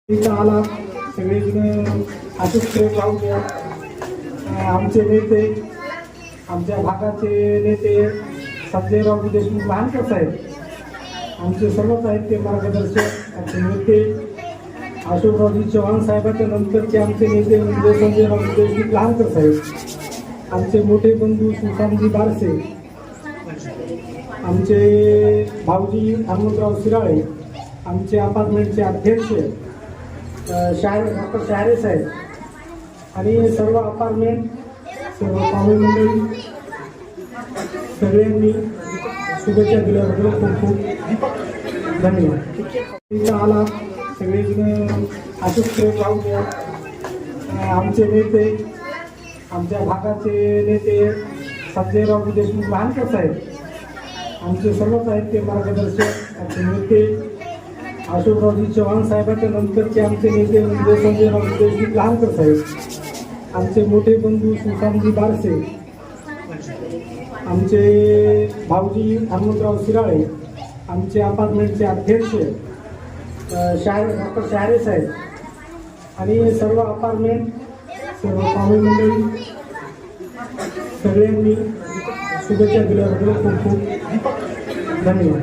इथं आला सगळेजण असेच प्रेम राहू द्या. आमचे नेते, आमच्या भागाचे नेते संजयराव देशमुख लहानकर साहेब, आमचे सर्वच आहेत ते मार्गदर्शक. आमचे नेते अशोकरावजी चव्हाण साहेबांच्या नंतरचे आमचे नेते म्हणजे संजयराव देशमुख लहानकर साहेब, आमचे मोठे बंधू सुशांतजी बारसे, आमचे भाऊजी हनुमंतराव शिराळे, आमचे अपार्टमेंटचे अध्यक्ष डॉक्टर शहारे साहेब आणि सर्व अपार्टमेंट, सर्व पाहुणे मंडळी सगळ्यांनी शुभेच्छा दिल्याबद्दल खूप खूप धन्यवाद. इथं आला सगळेजण असेच प्रेम राहू द्या. आमचे नेते, आमच्या भागाचे नेते संजयराव देशमुख लहानकर साहेब, आमचे सर्वच आहेत ते मार्गदर्शक. आमचे नेते अशोकरावजी चव्हाण साहेबांच्या नंतरचे आमचे नेते म्हणजे संजयराव देशमुख लहानकर साहेब, आमचे मोठे बंधू सुशांतजी बारसे, आमचे भाऊजी हनुमंतराव शिराळे, आमचे अपार्टमेंटचे अध्यक्ष डॉक्टर शहारे साहेब आणि सर्व अपार्टमेंट, सर्व पाहुणे मंडळी सगळ्यांनी शुभेच्छा दिल्याबद्दल खूप खूप धन्यवाद.